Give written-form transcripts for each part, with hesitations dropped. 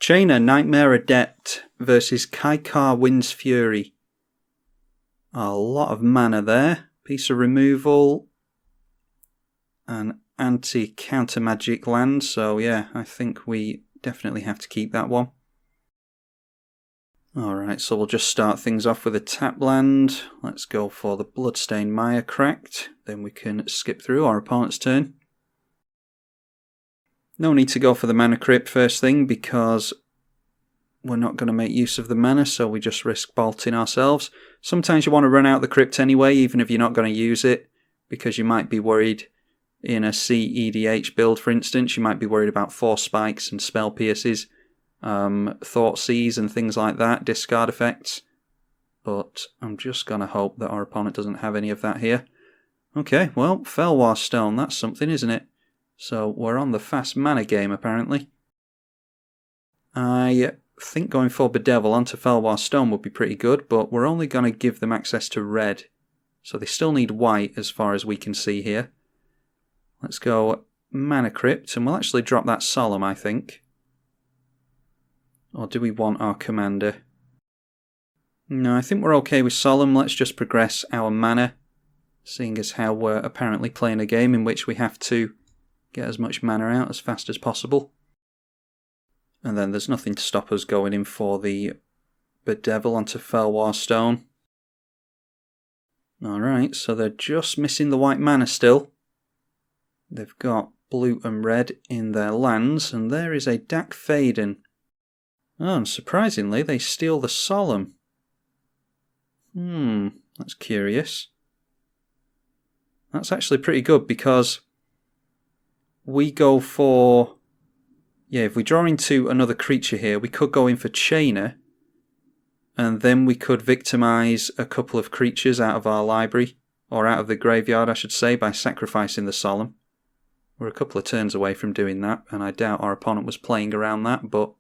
Chainer, Nightmare Adept versus Kykar Wind's Fury. A lot of mana there. Piece of removal. An anti-counter magic land. So yeah, I think we definitely have to keep that one. Alright, so we'll just start things off with a tap land. Let's go for the Bloodstained Mire Cracked. Then we can skip through our opponent's turn. No need to go for the Mana Crypt first thing because we're not going to make use of the mana, so we just risk bolting ourselves. Sometimes you want to run out the Crypt anyway, even if you're not going to use it, because you might be worried in a C EDH build, for instance, you might be worried about Force Spikes and Spell Pierces, Thought Seize and things like that, discard effects. But I'm just going to hope that our opponent doesn't have any of that here. Okay, well, Fellwar Stone, that's something, isn't it? So we're on the fast mana game, apparently. I think going for Bedevil onto Fellwar Stone would be pretty good, but we're only going to give them access to red. So they still need white as far as we can see here. Let's go Mana Crypt, and we'll actually drop that Solemn, I think. Or do we want our commander? No, I think we're okay with Solemn. Let's just progress our mana, seeing as how we're apparently playing a game in which we have to get as much mana out as fast as possible. And then there's nothing to stop us going in for the Bedevil onto Fellwar Stone. Alright, so they're just missing the white mana still. They've got blue and red in their lands, and there is a Dak Faden. Oh, and surprisingly, they steal the Solemn. That's curious. That's actually pretty good because we go for... Yeah, if we draw into another creature here, we could go in for Chainer, and then we could victimize a couple of creatures out of our library, or out of the graveyard, I should say, by sacrificing the Solemn. We're a couple of turns away from doing that, and I doubt our opponent was playing around that, but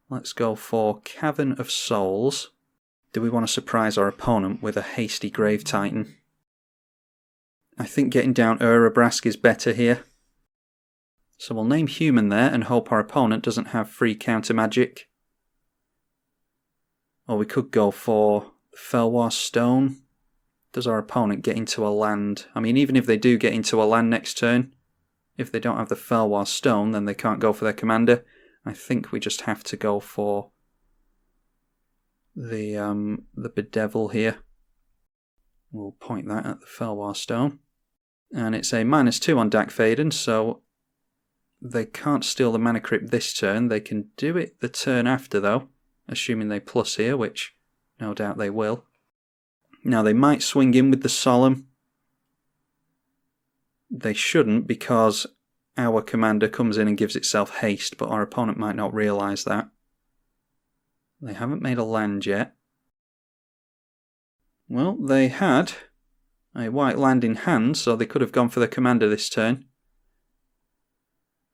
let's go for Cavern of Souls. Do we want to surprise our opponent with a hasty Grave Titan? I think getting down Urabrask is better here. So we'll name Human there and hope our opponent doesn't have free counter magic. Or we could go for Fellwar Stone. Does our opponent get into a land? I mean, even if they do get into a land next turn, if they don't have the Fellwar Stone, then they can't go for their commander. I think we just have to go for the Bedevil here. We'll point that at the Fellwar Stone. And it's a -2 on Dak Faden, so they can't steal the Mana Crypt this turn. They can do it the turn after, though, assuming they plus here, which no doubt they will. Now, they might swing in with the Solemn. They shouldn't, because our commander comes in and gives itself haste, but our opponent might not realise that. They haven't made a land yet. Well, they had a white land in hand, so they could have gone for the commander this turn.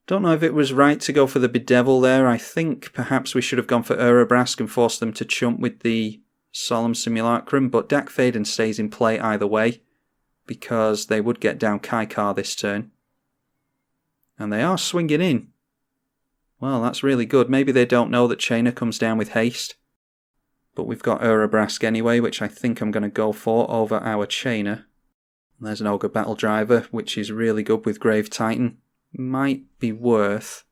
Don't know if it was right to go for the Bedevil there. I think perhaps we should have gone for Urabrask and forced them to chump with the Solemn Simulacrum, but Dak Faden stays in play either way, because they would get down Kykar this turn. And they are swinging in. Well, that's really good. Maybe they don't know that Chainer comes down with haste. But we've got Urabrask anyway, which I think I'm going to go for over our Chainer. And there's an Ogre Battle Driver, which is really good with Grave Titan. Might be worth...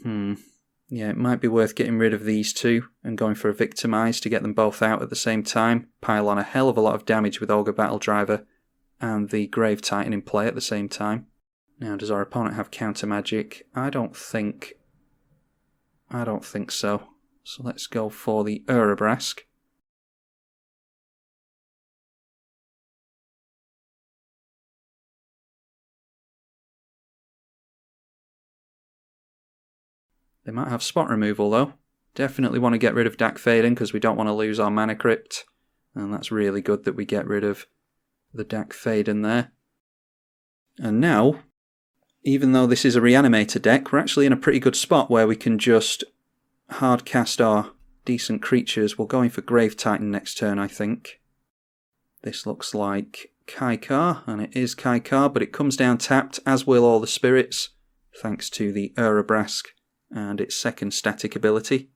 Yeah, it might be worth getting rid of these two and going for a Victimize to get them both out at the same time. Pile on a hell of a lot of damage with Ogre Battle Driver and the Grave Titan in play at the same time. Now, does our opponent have counter magic? I don't think so. So let's go for the Urabrask. They might have spot removal though. Definitely want to get rid of Dak Faden because we don't want to lose our Mana Crypt. And that's really good that we get rid of the Dak Faden there. And now, even though this is a Reanimator deck, we're actually in a pretty good spot where we can just hard cast our decent creatures. We're going for Grave Titan next turn, I think. This looks like Kykar, and it is Kykar, but it comes down tapped, as will all the spirits. thanks to the Urabrask and its second static ability,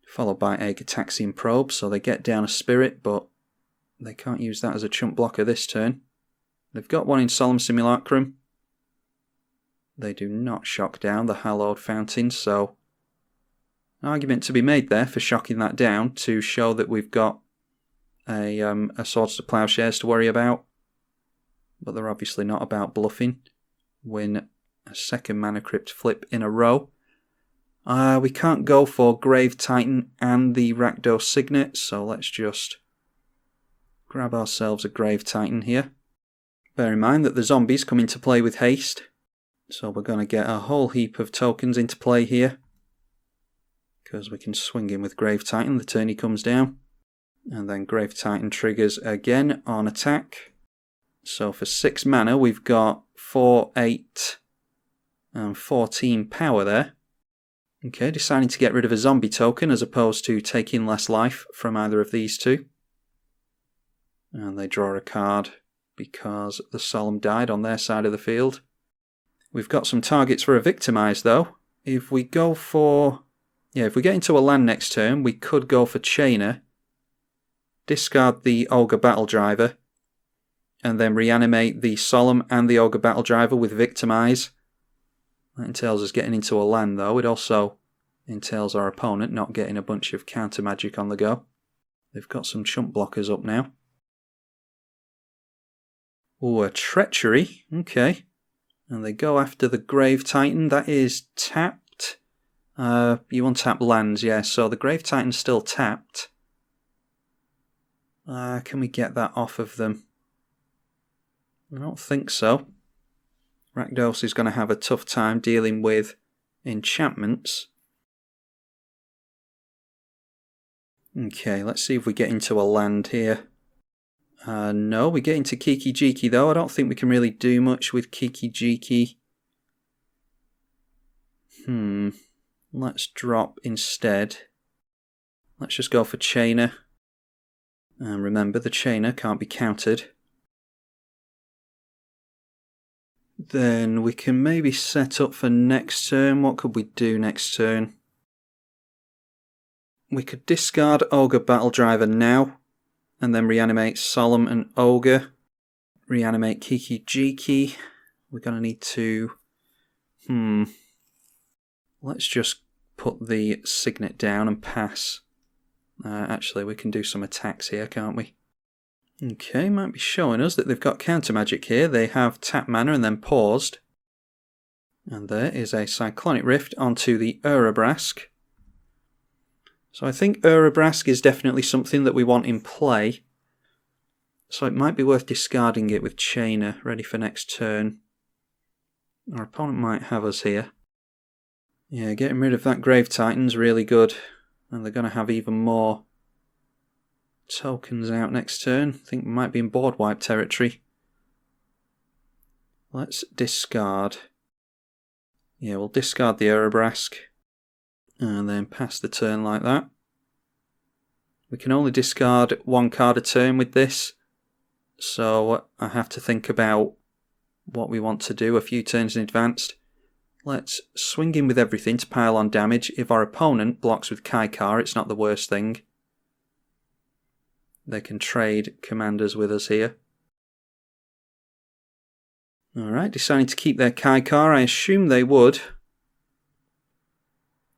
followed by a Gitaxian Probe, so they get down a Spirit, but they can't use that as a chump blocker this turn. They've got one in Solemn Simulacrum. They do not shock down the Hallowed Fountain, so an argument to be made there for shocking that down to show that we've got a Swords to Plowshares to worry about. But they're obviously not about bluffing. Win a second Mana Crypt flip in a row. We can't go for Grave Titan and the Rakdos Signet, so let's just grab ourselves a Grave Titan here. Bear in mind that the zombies come into play with haste, so we're going to get a whole heap of tokens into play here, because we can swing in with Grave Titan the turn he comes down, and then Grave Titan triggers again on attack. So for 6 mana we've got 4, 8 and 14 power there. Okay, deciding to get rid of a zombie token as opposed to taking less life from either of these two. And they draw a card because the Solemn died on their side of the field. We've got some targets for a Victimize though. If we go for... if we get into a land next turn, we could go for Chainer, discard the Ogre Battle Driver, and then reanimate the Solemn and the Ogre Battle Driver with Victimize. That entails us getting into a land though. It also entails our opponent not getting a bunch of counter magic on the go. They've got some chump blockers up now. Oh, a Treachery. Okay. And they go after the Grave Titan. That is tapped. You untap lands, yeah. So the Grave Titan's still tapped. Can we get that off of them? I don't think so. Rakdos is going to have a tough time dealing with enchantments. Okay, let's see if we get into a land here. No, we get into Kiki-Jiki though. I don't think we can really do much with Kiki-Jiki. Let's drop instead. Let's just go for Chainer. And remember, the Chainer can't be countered. Then we can maybe set up for next turn. What could we do next turn? We could discard Ogre Battle Driver now, and then reanimate Solemn and Ogre. Reanimate Kiki-Jiki. We're going to need to... Let's just put the Signet down and pass. Actually, we can do some attacks here, can't we? Okay, might be showing us that they've got counter magic here. They have tap mana and then paused. And there is a Cyclonic Rift onto the Urabrask. So I think Urabrask is definitely something that we want in play. So it might be worth discarding it with Chainer, ready for next turn. Our opponent might have us here. Yeah, getting rid of that Grave Titan's really good. And they're going to have even more tokens out next turn. I think we might be in board wipe territory. Let's discard. Yeah, we'll discard the Urabrask and then pass the turn like that. We can only discard 1 card a turn with this, so I have to think about what we want to do a few turns in advance. Let's swing in with everything to pile on damage. If our opponent blocks with Kykar, it's not the worst thing. They can trade commanders with us here. Alright, deciding to keep their Kykar. I assume they would.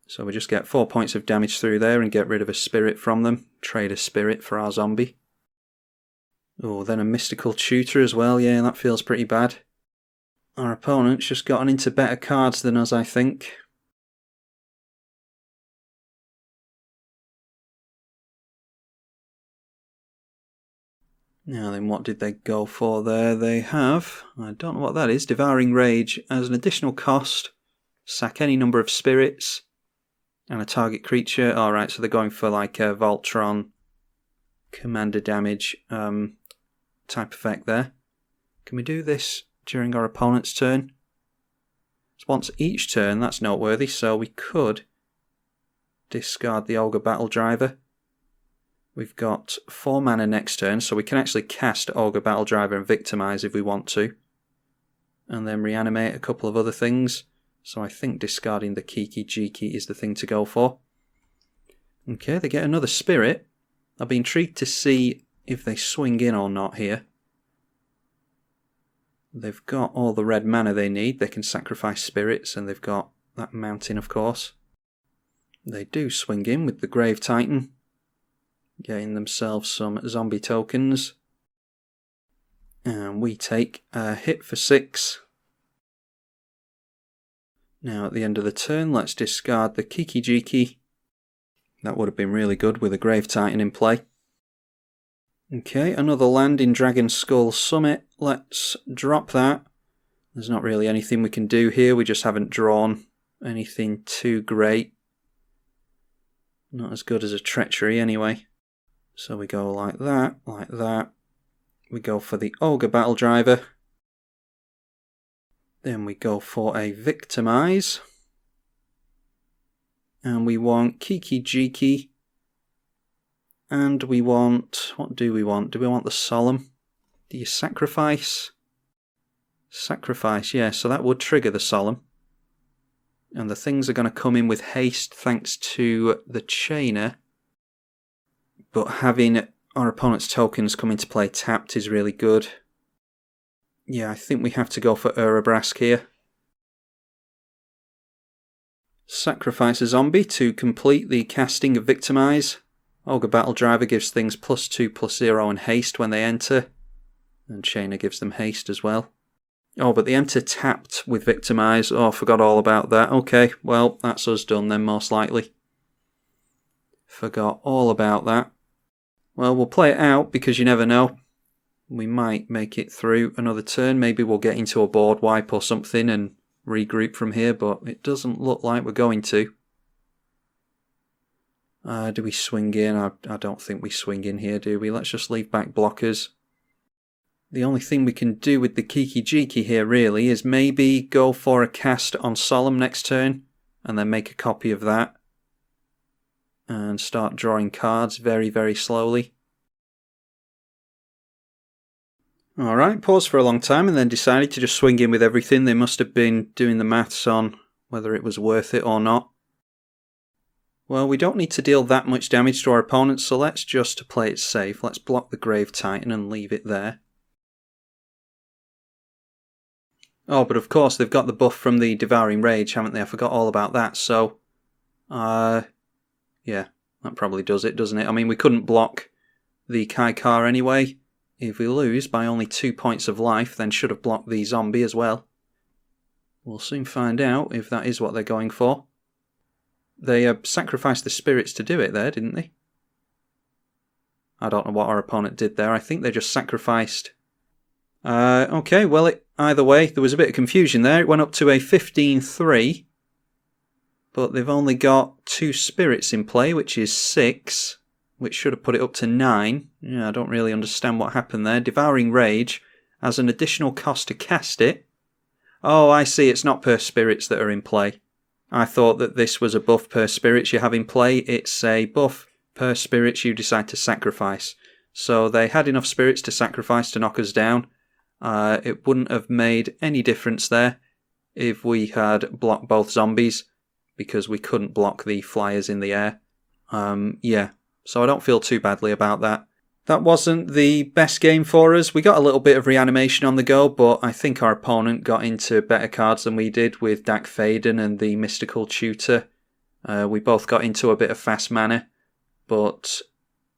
So we just get 4 points of damage through there and get rid of a spirit from them. Trade a spirit for our zombie. Oh, then a mystical tutor as well. Yeah, that feels pretty bad. Our opponent's just gotten into better cards than us, I think. Now then, what did they go for there? They have, I don't know what that is, Devouring Rage as an additional cost. Sack any number of spirits and a target creature. Alright, so they're going for like a Voltron commander damage type effect there. Can we do this during our opponent's turn? It's once each turn, that's noteworthy, so we could discard the Ogre Battle Driver. We've got 4 mana next turn, so we can actually cast Ogre Battle Driver and Victimize if we want to. And then reanimate a couple of other things. So I think discarding the Kiki-Jiki is the thing to go for. Okay, they get another spirit. I'll be intrigued to see if they swing in or not here. They've got all the red mana they need. They can sacrifice spirits, and they've got that mountain, of course. They do swing in with the Grave Titan, getting themselves some zombie tokens. And we take a hit for 6. Now at the end of the turn, let's discard the Kiki-Jiki. That would have been really good with a Grave Titan in play. Okay, another land in Dragon Skull Summit. Let's drop that. There's not really anything we can do here. We just haven't drawn anything too great. Not as good as a Treachery anyway. So we go like that, like that. We go for the Ogre Battle Driver. Then we go for a Victimize. And we want Kiki-Jiki. And we want... what do we want? Do we want the Solemn? Do you sacrifice? Sacrifice, yeah, so that would trigger the Solemn. And the things are going to come in with haste thanks to the Chainer. But having our opponent's tokens come into play tapped is really good. Yeah, I think we have to go for Urabrask here. Sacrifice a zombie to complete the casting of Victimize. Ogre Battle Driver gives things +2/+0 and haste when they enter. And Chainer gives them haste as well. Oh, but the enter tapped with Victimize. Oh, I forgot all about that. Okay, well, that's us done then, most likely. Forgot all about that. Well, we'll play it out because you never know. We might make it through another turn. Maybe we'll get into a board wipe or something and regroup from here, but it doesn't look like we're going to. Do we swing in? I don't think we swing in here, do we? Let's just leave back blockers. The only thing we can do with the Kiki-Jiki here, really, is maybe go for a cast on Solemn next turn, and then make a copy of that. And start drawing cards very, very slowly. Alright, paused for a long time and then decided to just swing in with everything. They must have been doing the maths on whether it was worth it or not. Well, we don't need to deal that much damage to our opponents, so let's just play it safe. Let's block the Grave Titan and leave it there. Oh, but of course they've got the buff from the Devouring Rage, haven't they? I forgot all about that, so... yeah, that probably does it, doesn't it? I mean, we couldn't block the Kykar anyway. If we lose by only 2 points of life, then should have blocked the zombie as well. We'll soon find out if that is what they're going for. They sacrificed the spirits to do it there, didn't they? I don't know what our opponent did there. I think they just sacrificed... okay, well, either way, there was a bit of confusion there. It went up to a 15-3. But they've only got 2 spirits in play, which is 6. Which should have put it up to 9. Yeah, I don't really understand what happened there. Devouring Rage has an additional cost to cast it. Oh, I see, it's not per spirits that are in play. I thought that this was a buff per spirits you have in play. It's a buff per spirits you decide to sacrifice. So they had enough spirits to sacrifice to knock us down. It wouldn't have made any difference there if we had blocked both zombies, because we couldn't block the flyers in the air. Yeah. So I don't feel too badly about that. That wasn't the best game for us. We got a little bit of reanimation on the go, but I think our opponent got into better cards than we did with Dak Faden and the Mystical Tutor. We both got into a bit of fast mana, but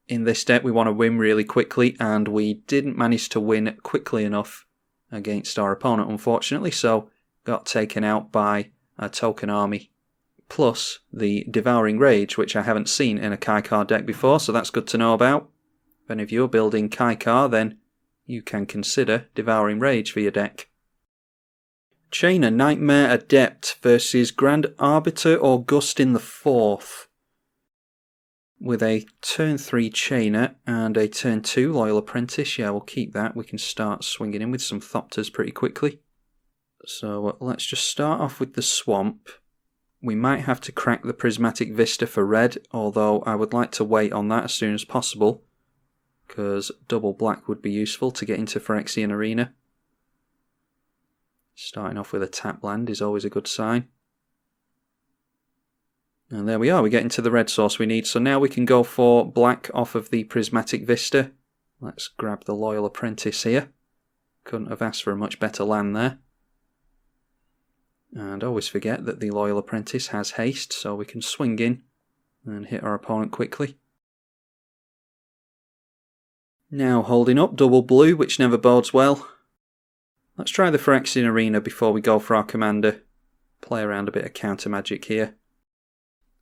in this deck we want to win really quickly, and we didn't manage to win quickly enough against our opponent, unfortunately, so got taken out by a token army. Plus the Devouring Rage, which I haven't seen in a Kykar deck before, so that's good to know about. If any of you are building Kykar, then you can consider Devouring Rage for your deck. Chainer Nightmare Adept versus Grand Arbiter Augustin IV. With a turn 3 Chainer and a turn 2 Loyal Apprentice. Yeah, we'll keep that. We can start swinging in with some Thopters pretty quickly. So let's just start off with the Swamp. We might have to crack the Prismatic Vista for red, although I would like to wait on that as soon as possible, because double black would be useful to get into Phyrexian Arena. Starting off with a tap land is always a good sign. And there we are, we're getting to the red source we need. So now we can go for black off of the Prismatic Vista. Let's grab the Loyal Apprentice here. Couldn't have asked for a much better land there. And always forget that the Loyal Apprentice has haste, so we can swing in and hit our opponent quickly. Now holding up double blue, which never bodes well. Let's try the Phyrexian Arena before we go for our commander. Play around a bit of counter magic here.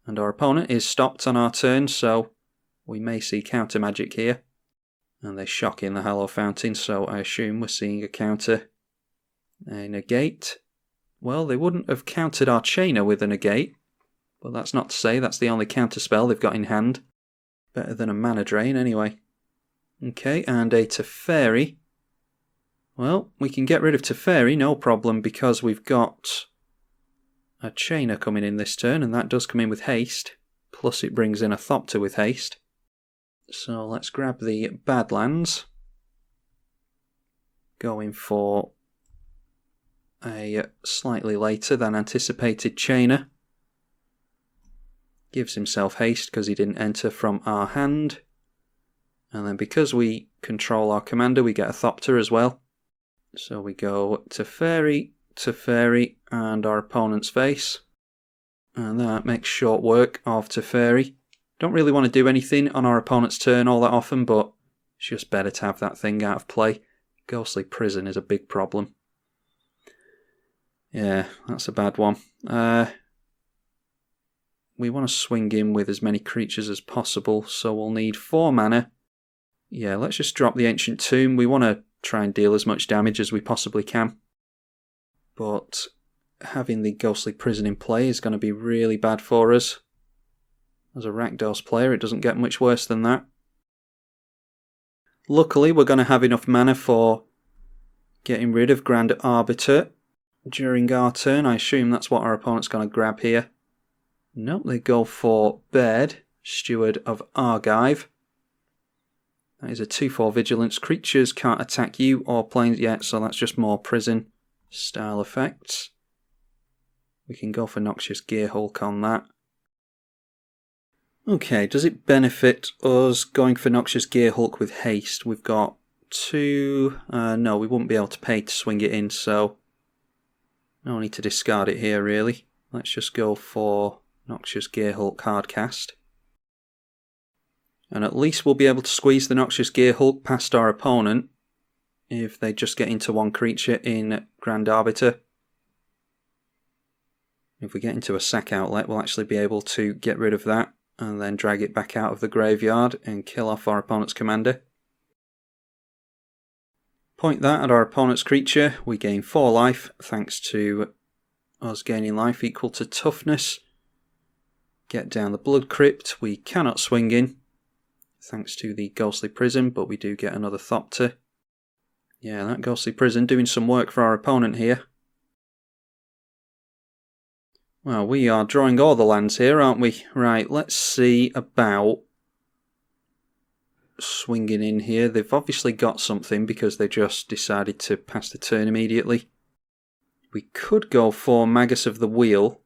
And our opponent is stopped on our turn, so we may see counter magic here. And they shock in the Hallow Fountain, so I assume we're seeing a counter. A negate. Well, they wouldn't have countered our Chainer with a negate, but that's not to say that's the only counter spell they've got in hand. Better than a mana drain anyway. Okay, and a Teferi. Well, we can get rid of Teferi, no problem, because we've got a Chainer coming in this turn, and that does come in with haste. Plus it brings in a Thopter with haste. So let's grab the Badlands. Going for a slightly later than anticipated Chainer. Gives himself haste because he didn't enter from our hand. And then because we control our commander, we get a Thopter as well. So we go Teferi, Teferi, and our opponent's face. And that makes short work of Teferi. Don't really want to do anything on our opponent's turn all that often, but it's just better to have that thing out of play. Ghostly Prison is a big problem. Yeah, that's a bad one. We want to swing in with as many creatures as possible, so we'll need 4 mana. Yeah, let's just drop the Ancient Tomb. We want to try and deal as much damage as we possibly can. But having the Ghostly Prison in play is going to be really bad for us. As a Rakdos player, it doesn't get much worse than that. Luckily, we're going to have enough mana for getting rid of Grand Arbiter during our turn. I assume that's what our opponent's going to grab here. Nope, they go for Baird, Steward of Argive. That is a 2/4 Vigilance. Creatures can't attack you or planes yet, so that's just more prison style effects. We can go for Noxious Gearhulk on that. Okay, does it benefit us going for Noxious Gearhulk with haste? We've got 2... no, we wouldn't be able to pay to swing it in, so no need to discard it here, really. Let's just go for Noxious Gearhulk hardcast. And at least we'll be able to squeeze the Noxious Gearhulk past our opponent if they just get into one creature in Grand Arbiter. If we get into a sack outlet, we'll actually be able to get rid of that and then drag it back out of the graveyard and kill off our opponent's commander. Point that at our opponent's creature. We gain 4 life thanks to us gaining life equal to toughness. Get down the Blood Crypt. We cannot swing in thanks to the Ghostly Prison, but we do get another Thopter. Yeah, that Ghostly Prison doing some work for our opponent here. Well, we are drawing all the lands here, aren't we? Right, let's see about swinging in here. They've obviously got something because they just decided to pass the turn immediately. We could go for Magus of the Wheel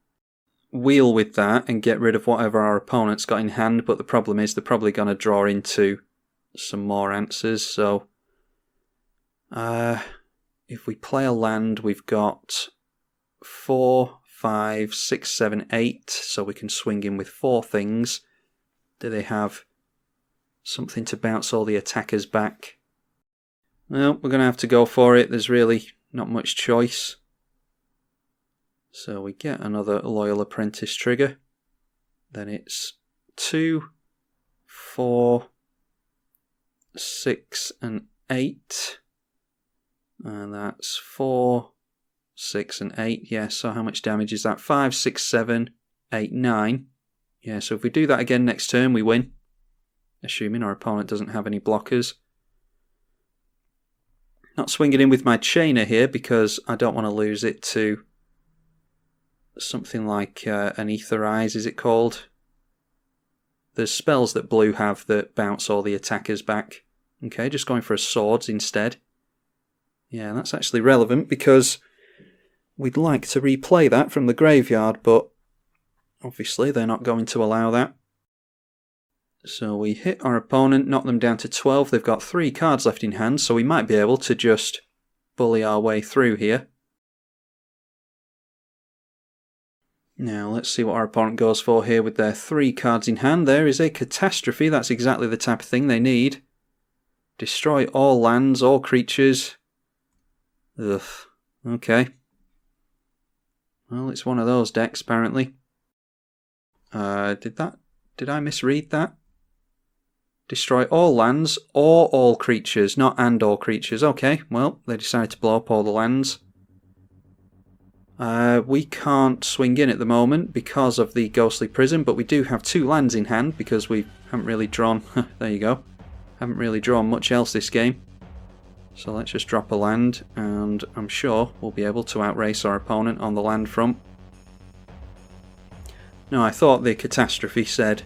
with that and get rid of whatever our opponent's got in hand, but the problem is they're probably going to draw into some more answers, so if we play a land, we've got 4, 5, 6, 7, 8, so we can swing in with 4 things. Do they have something to bounce all the attackers back? Well, we're going to have to go for it. There's really not much choice. So we get another Loyal Apprentice trigger. Then it's 2, 4, 6, and 8. And that's 4, 6, and 8. Yeah, so how much damage is that? 5, 6, 7, 8, 9. Yeah, so if we do that again next turn, we win. Assuming our opponent doesn't have any blockers. Not swinging in with my Chainer here because I don't want to lose it to something like an Aetherize, is it called? There's spells that blue have that bounce all the attackers back. Okay, just going for a Swords instead. Yeah, that's actually relevant because we'd like to replay that from the graveyard, but obviously they're not going to allow that. So we hit our opponent, knock them down to 12. They've got 3 cards left in hand, so we might be able to just bully our way through here. Now let's see what our opponent goes for here with their 3 cards in hand. There is a Catastrophe. That's exactly the type of thing they need. Destroy all lands, all creatures. Ugh. Okay. Well, it's one of those decks, apparently. Did I misread that? Destroy all lands or all creatures, not and all creatures. Okay, well, they decided to blow up all the lands. We can't swing in at the moment because of the Ghostly Prison, but we do have 2 lands in hand because we haven't really drawn... there you go. Haven't really drawn much else this game. So let's just drop a land, and I'm sure we'll be able to outrace our opponent on the land front. Now, I thought the Catastrophe said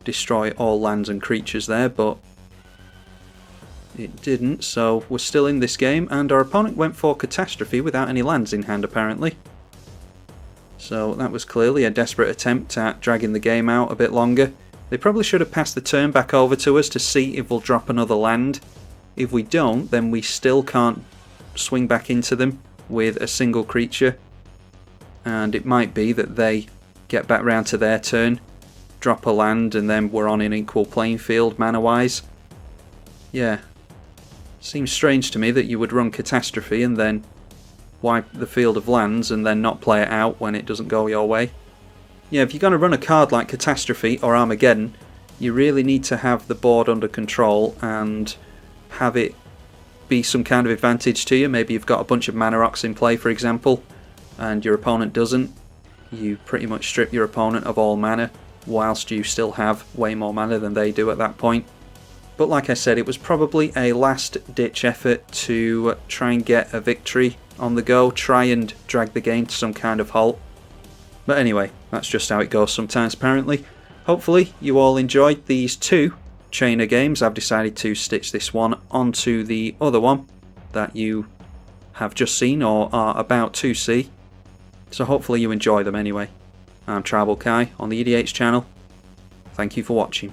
destroy all lands and creatures there, but it didn't, so we're still in this game, and our opponent went for Catastrophe without any lands in hand, apparently. So that was clearly a desperate attempt at dragging the game out a bit longer. They probably should have passed the turn back over to us to see if we'll drop another land. If we don't, then we still can't swing back into them with a single creature, and it might be that they get back round to their turn, drop a land, and then we're on an equal playing field mana-wise. Yeah. Seems strange to me that you would run Catastrophe and then wipe the field of lands and then not play it out when it doesn't go your way. Yeah, if you're going to run a card like Catastrophe or Armageddon, you really need to have the board under control and have it be some kind of advantage to you. Maybe you've got a bunch of mana rocks in play, for example, and your opponent doesn't. You pretty much strip your opponent of all mana, whilst you still have way more mana than they do at that point. But like I said, it was probably a last-ditch effort to try and get a victory on the go, try and drag the game to some kind of halt. But anyway, that's just how it goes sometimes, apparently. Hopefully you all enjoyed these 2 Chainer games. I've decided to stitch this one onto the other one that you have just seen or are about to see. So hopefully you enjoy them anyway. I'm tribalkai on the EDH channel. Thank you for watching.